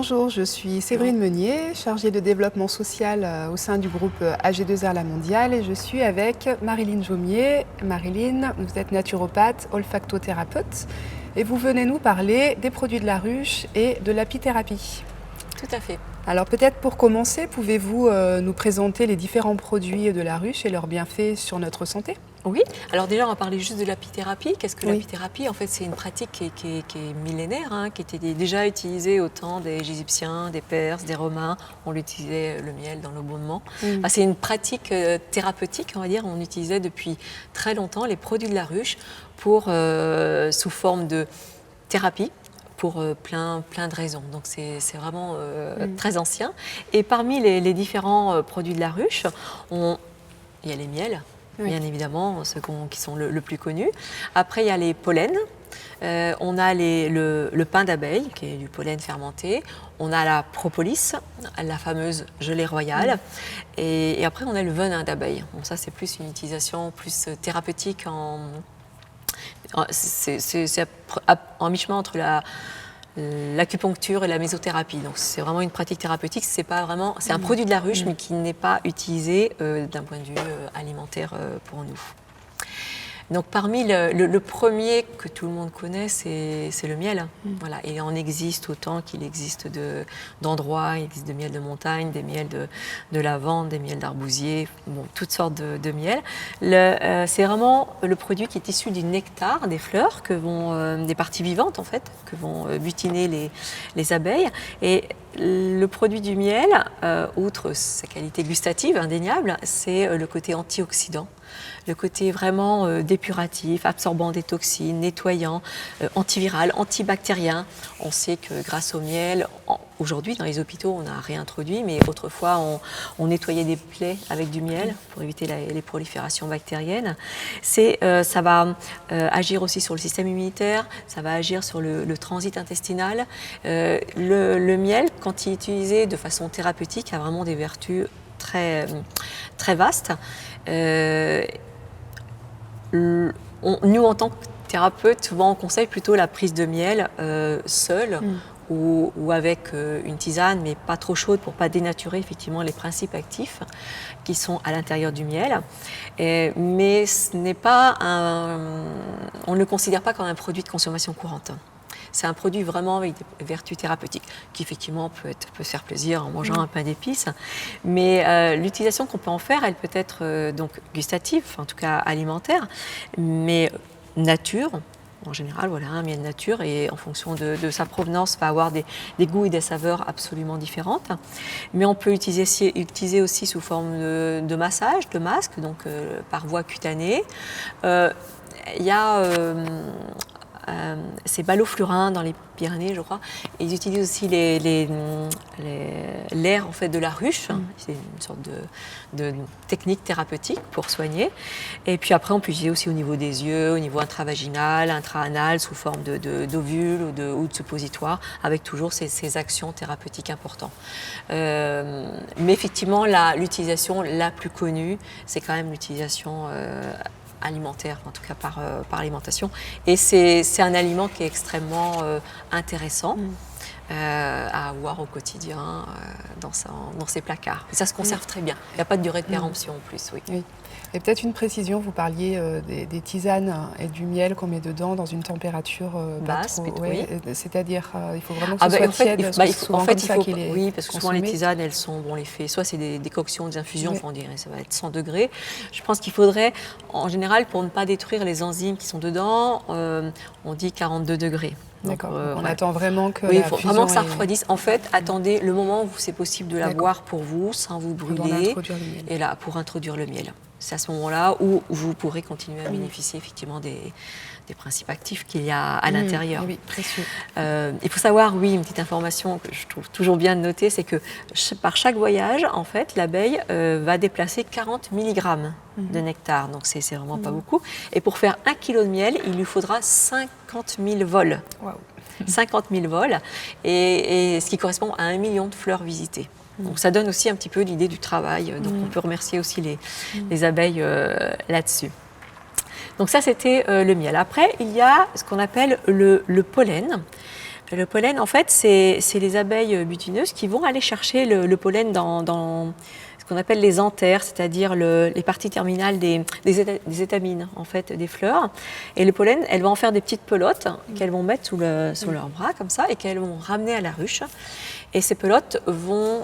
Bonjour, je suis Séverine Meunier, chargée de développement social au sein du groupe AG2R La Mondiale et je suis avec Marilyn Jaumier. Marilyn, vous êtes naturopathe, olfactothérapeute et vous venez nous parler des produits de la ruche et de l'apithérapie. Tout à fait. Alors peut-être pour commencer, pouvez-vous nous présenter les différents produits de la ruche et leurs bienfaits sur notre santé ? Oui, alors déjà on va parler juste de l'apithérapie. Qu'est-ce que l'apithérapie? En fait c'est une pratique qui est millénaire, qui était déjà utilisée au temps des Égyptiens, des Perses, des Romains. On utilisait le miel dans l'abonnement. C'est une pratique thérapeutique, on va dire. On utilisait depuis très longtemps les produits de la ruche pour, sous forme de thérapie. Pour plein de raisons. Donc c'est vraiment très ancien. Et parmi les différents produits de la ruche, il y a les miels, bien évidemment, ceux qui sont le plus connus. Après, il y a les pollens. On a le pain d'abeille, qui est du pollen fermenté. On a la propolis, la fameuse gelée royale. Et après, on a le venin d'abeille. Bon, ça, c'est plus une utilisation plus thérapeutique c'est en mi-chemin entre l'acupuncture et la mésothérapie. Donc c'est vraiment une pratique thérapeutique. C'est un produit de la ruche, mais qui n'est pas utilisé d'un point de vue alimentaire pour nous. Donc parmi le premier que tout le monde connaît, c'est le miel. Voilà. Et il en existe autant qu'il existe d'endroits. Il existe des miels de montagne, des miels de lavande, des miels d'arbousier, bon, toutes sortes de miels. C'est vraiment le produit qui est issu du nectar des fleurs, des parties vivantes en fait, que vont butiner les abeilles. Et le produit du miel, outre sa qualité gustative indéniable, c'est le côté antioxydant. Le côté vraiment dépuratif, absorbant des toxines, nettoyant, antiviral, antibactérien. On sait que grâce au miel, aujourd'hui dans les hôpitaux on a réintroduit, mais autrefois on nettoyait des plaies avec du miel pour éviter les proliférations bactériennes. Ça va agir aussi sur le système immunitaire, ça va agir sur le transit intestinal. Le miel, quand il est utilisé de façon thérapeutique, a vraiment des vertus très vastes. Nous, en tant que thérapeute, souvent on conseille plutôt la prise de miel seule ou avec une tisane, mais pas trop chaude pour ne pas dénaturer effectivement les principes actifs qui sont à l'intérieur du miel. Mais on ne le considère pas comme un produit de consommation courante. C'est un produit vraiment avec des vertus thérapeutiques qui effectivement peut faire plaisir en mangeant un pain d'épices. Mais l'utilisation qu'on peut en faire, elle peut être donc gustative, en tout cas alimentaire, mais nature. En général, voilà, un miel nature et en fonction de sa provenance va avoir des goûts et des saveurs absolument différentes. Mais on peut utiliser aussi sous forme de massage, de masque, donc par voie cutanée. Il y a c'est Ballot-Flurin dans les Pyrénées, je crois. Et ils utilisent aussi l'air en fait, de la ruche. C'est une sorte de technique thérapeutique pour soigner. Et puis après, on peut utiliser aussi au niveau des yeux, au niveau intravaginal, intra-anal, sous forme d'ovule ou de suppositoire, avec toujours ces actions thérapeutiques importantes. Mais effectivement, l'utilisation la plus connue, c'est quand même l'utilisation alimentaire, en tout cas par alimentation. Et c'est un aliment qui est extrêmement intéressant à avoir au quotidien dans ses placards. Et ça se conserve très bien. Il n'y a pas de durée de péremption en plus. Oui. Et peut-être une précision, vous parliez des tisanes et du miel qu'on met dedans dans une température basse. C'est-à-dire, il faut vraiment que ce soit tiède. Oui, parce que souvent les tisanes, elles sont, on les fait, soit c'est des décoctions, des infusions, on dirait ça va être 100 degrés. Je pense qu'il faudrait, en général, pour ne pas détruire les enzymes qui sont dedans, on dit 42 degrés. D'accord, on attend vraiment que il faut vraiment que ça refroidisse. En fait, attendez le moment où c'est possible de la boire pour vous, sans vous brûler, et là, pour introduire le miel. C'est à ce moment-là où vous pourrez continuer à bénéficier effectivement des principes actifs qu'il y a à l'intérieur. Oui, précieux. Il faut savoir, une petite information que je trouve toujours bien de noter, c'est que par chaque voyage, en fait, l'abeille va déplacer 40 mg de nectar. Donc c'est vraiment pas beaucoup. Et pour faire 1 kg de miel, il lui faudra 50 000 vols. Wow. 50 000 vols, et ce qui correspond à 1 million de fleurs visitées. Donc ça donne aussi un petit peu l'idée du travail. Donc on peut remercier aussi les abeilles là-dessus. Donc ça, c'était le miel. Après, il y a ce qu'on appelle le pollen. Le pollen, en fait, c'est les abeilles butineuses qui vont aller chercher le pollen dans ce qu'on appelle les anthères, c'est-à-dire les parties terminales des étamines, en fait, des fleurs. Et le pollen, elles vont en faire des petites pelotes qu'elles vont mettre sous leurs bras, comme ça, et qu'elles vont ramener à la ruche. Et ces pelotes vont...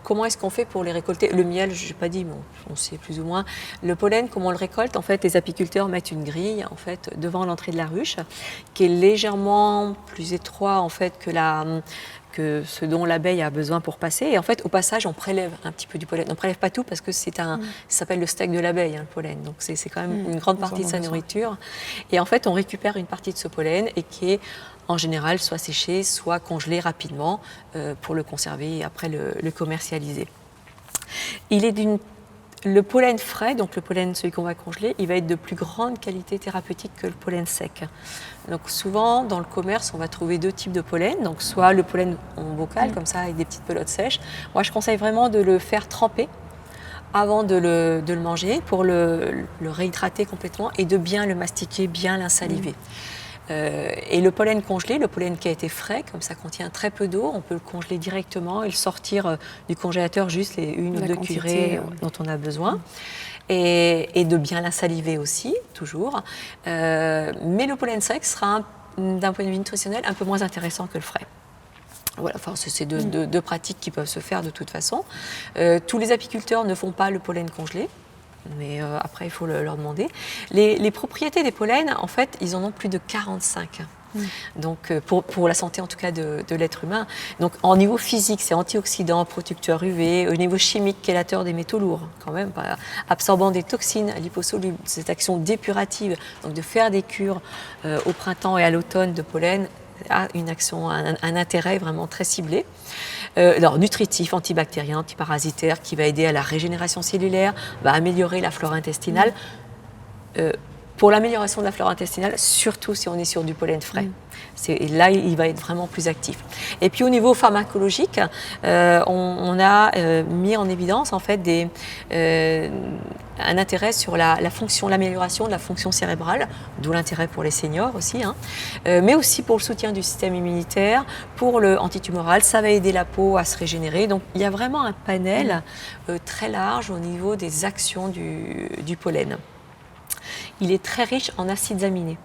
comment est-ce qu'on fait pour les récolter? Le miel, je n'ai pas dit, mais on sait plus ou moins. Le pollen, comment on le récolte? En fait, les apiculteurs mettent une grille en fait, devant l'entrée de la ruche, qui est légèrement plus étroit en fait, que ce dont l'abeille a besoin pour passer. Et en fait, au passage, on prélève un petit peu du pollen. On ne prélève pas tout parce que ça s'appelle le steak de l'abeille, hein, le pollen. Donc, c'est quand même une grande partie de sa nourriture. Et en fait, on récupère une partie de ce pollen et qui est en général soit séché, soit congelé rapidement pour le conserver et après le commercialiser. Le pollen frais, donc le pollen, celui qu'on va congeler, il va être de plus grande qualité thérapeutique que le pollen sec. Donc souvent, dans le commerce, on va trouver deux types de pollen. Donc soit le pollen en bocal, comme ça, avec des petites pelotes sèches. Moi, je conseille vraiment de le faire tremper avant de le manger pour le réhydrater complètement et de bien le mastiquer, bien l'insaliver. Et le pollen congelé, le pollen qui a été frais, comme ça contient très peu d'eau, on peut le congeler directement et le sortir du congélateur juste les 1 ou 2 cuillerées dont on a besoin. Et de bien la saliver aussi, toujours. Mais le pollen sec sera, d'un point de vue nutritionnel, un peu moins intéressant que le frais. Voilà, enfin, c'est deux pratiques qui peuvent se faire de toute façon. Tous les apiculteurs ne font pas le pollen congelé. Mais après, il faut leur demander. Les propriétés des pollens, en fait, ils en ont plus de 45. Donc, pour la santé, en tout cas, de l'être humain. Donc, en niveau physique, c'est antioxydant, protecteur UV. Au niveau chimique, chélateur des métaux lourds, quand même, absorbant des toxines liposolubles. Cette action dépurative, donc de faire des cures au printemps et à l'automne de pollen, a une action, un intérêt vraiment très ciblé. Alors, nutritif, antibactérien, antiparasitaire, qui va aider à la régénération cellulaire, va améliorer la flore intestinale. Pour l'amélioration de la flore intestinale, surtout si on est sur du pollen frais. Là, il va être vraiment plus actif. Et puis au niveau pharmacologique, on a mis en évidence en fait un intérêt sur l'amélioration de la fonction cérébrale, d'où l'intérêt pour les seniors aussi, hein, mais aussi pour le soutien du système immunitaire, pour le antitumoral, ça va aider la peau à se régénérer. Donc il y a vraiment un panel très large au niveau des actions du pollen. Il est très riche en acides aminés.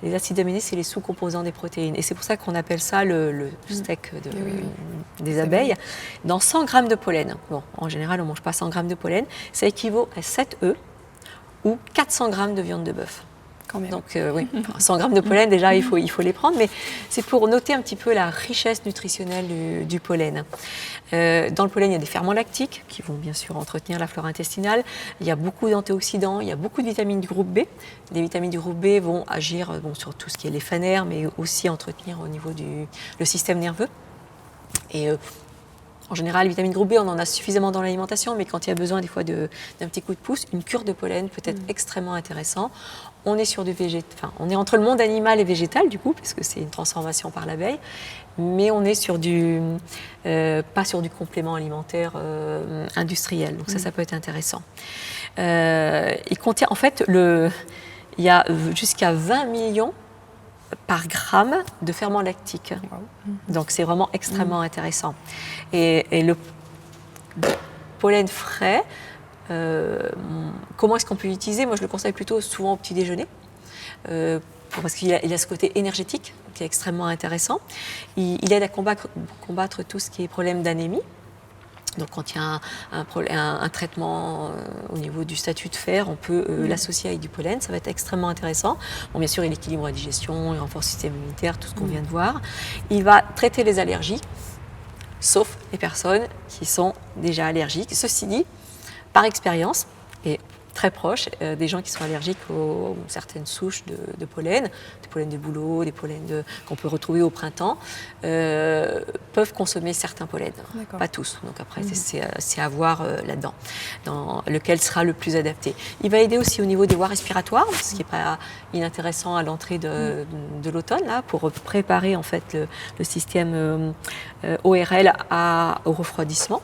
Les acides aminés, c'est les sous-composants des protéines. Et c'est pour ça qu'on appelle ça le steak des abeilles. Dans 100 grammes de pollen, bon, en général, on ne mange pas 100 grammes de pollen, ça équivaut à 7 œufs ou 400 grammes de viande de bœuf. Donc oui, 100 grammes de pollen, déjà, il faut les prendre, mais c'est pour noter un petit peu la richesse nutritionnelle du pollen. Dans le pollen, il y a des ferments lactiques qui vont bien sûr entretenir la flore intestinale. Il y a beaucoup d'antioxydants, il y a beaucoup de vitamines du groupe B. Les vitamines du groupe B vont agir sur tout ce qui est les phanaires, mais aussi entretenir au niveau le système nerveux. Et en général, les vitamines groupe B, on en a suffisamment dans l'alimentation, mais quand il y a besoin des fois d'un petit coup de pouce, une cure de pollen peut être extrêmement intéressant. On est sur on est entre le monde animal et végétal du coup, parce que c'est une transformation par l'abeille, mais on est sur pas sur du complément alimentaire industriel. Donc ça peut être intéressant. Il contient, en fait, il y a jusqu'à 20 millions par gramme de ferments lactiques. Donc c'est vraiment extrêmement intéressant. Et le pollen frais, comment est-ce qu'on peut l'utiliser? Moi, je le conseille plutôt souvent au petit déjeuner, parce qu'il a ce côté énergétique qui est extrêmement intéressant. Il aide à combattre tout ce qui est problème d'anémie. Donc, quand il y a un traitement au niveau du statut de fer, on peut l'associer avec du pollen, ça va être extrêmement intéressant. Bon, bien sûr, il équilibre la digestion, il renforce le système immunitaire, tout ce qu'on vient de voir. Il va traiter les allergies, sauf les personnes qui sont déjà allergiques. Ceci dit, par expérience, et très proche, des gens qui sont allergiques aux certaines souches de pollen, des pollens de bouleau, des pollens qu'on peut retrouver au printemps, peuvent consommer certains pollens, pas tous. Donc après, c'est à voir là-dedans, dans lequel sera le plus adapté. Il va aider aussi au niveau des voies respiratoires, ce qui n'est pas inintéressant à l'entrée de l'automne, là, pour préparer en fait le système ORL au refroidissement.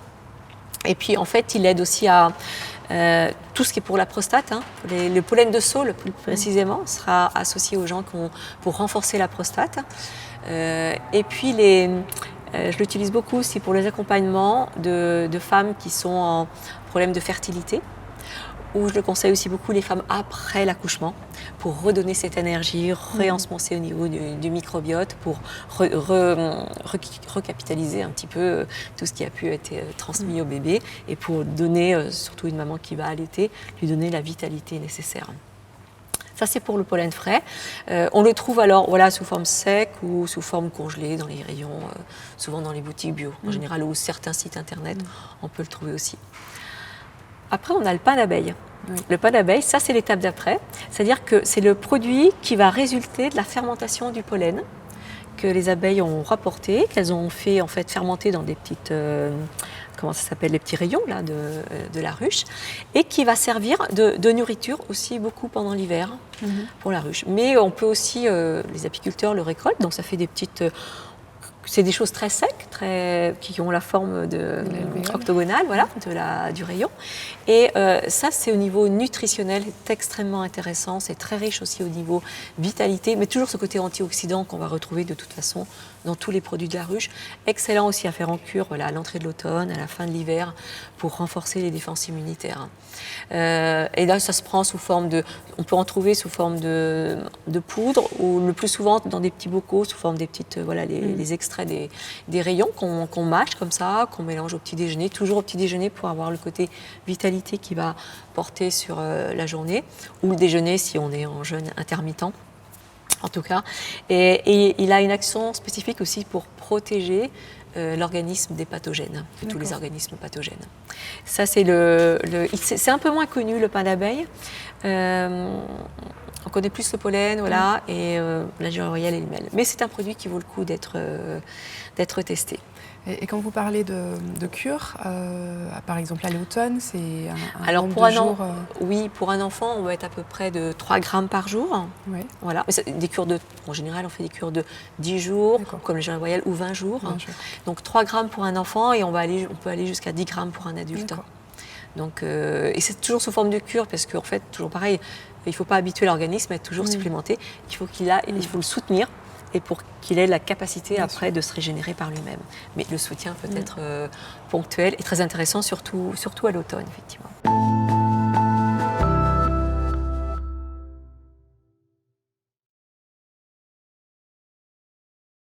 Et puis, en fait, il aide aussi à Tout ce qui est pour la prostate, hein, le pollen de saule plus précisément, sera associé aux gens pour renforcer la prostate. Et puis je l'utilise beaucoup aussi pour les accompagnements de femmes qui sont en problème de fertilité, où je le conseille aussi beaucoup les femmes après l'accouchement, pour redonner cette énergie, réensemencer au niveau du microbiote, pour recapitaliser un petit peu tout ce qui a pu être transmis au bébé, et pour donner, surtout une maman qui va allaiter, lui donner la vitalité nécessaire. Ça, c'est pour le pollen frais. On le trouve alors sous forme sec ou sous forme congelée dans les rayons, souvent dans les boutiques bio, en général, ou certains sites internet, on peut le trouver aussi. Après, on a le pain d'abeille. Oui. Le pain d'abeille, ça, c'est l'étape d'après. C'est-à-dire que c'est le produit qui va résulter de la fermentation du pollen que les abeilles ont rapporté, qu'elles ont fait en fait fermenter dans des petites... comment ça s'appelle, les petits rayons là, de la ruche, et qui va servir de nourriture aussi beaucoup pendant l'hiver pour la ruche. Mais on peut aussi, les apiculteurs le récoltent, donc ça fait des petites... c'est des choses très secs, qui ont la forme octogonale, du rayon. Et ça, c'est au niveau nutritionnel, c'est extrêmement intéressant, c'est très riche aussi au niveau vitalité, mais toujours ce côté antioxydant qu'on va retrouver de toute façon dans tous les produits de la ruche. Excellent aussi à faire en cure à l'entrée de l'automne, à la fin de l'hiver, pour renforcer les défenses immunitaires. Et là, ça se prend sous forme on peut en trouver sous forme de poudre, ou le plus souvent dans des petits bocaux, sous forme des petites, les extraits des rayons qu'on mâche comme ça, qu'on mélange au petit déjeuner, toujours au petit déjeuner pour avoir le côté vitalité qui va porter sur la journée, ou le déjeuner si on est en jeûne intermittent. En tout cas, et il a une action spécifique aussi pour protéger l'organisme des pathogènes, de tous les organismes pathogènes. Ça, c'est c'est un peu moins connu, le pain d'abeille. On connaît plus le pollen, et la gelée royale et le miel. Mais c'est un produit qui vaut le coup d'être testé. Et quand vous parlez de cure, par exemple à l'automne, c'est un Alors nombre pour de un jours oui, pour un enfant, on va être à peu près de 3 grammes par jour. Oui. Voilà. Des cures en général, on fait des cures de 10 jours, comme le gelée royale, ou 20 jours. 20 jours. Donc 3 grammes pour un enfant, et on peut aller jusqu'à 10 grammes pour un adulte. Donc, et c'est toujours sous forme de cure, parce qu'en fait, toujours pareil, il ne faut pas habituer l'organisme à être toujours supplémenté. Il faut le soutenir, et pour qu'il ait la capacité après de se régénérer par lui-même. Mais le soutien peut être ponctuel et très intéressant, surtout à l'automne, effectivement.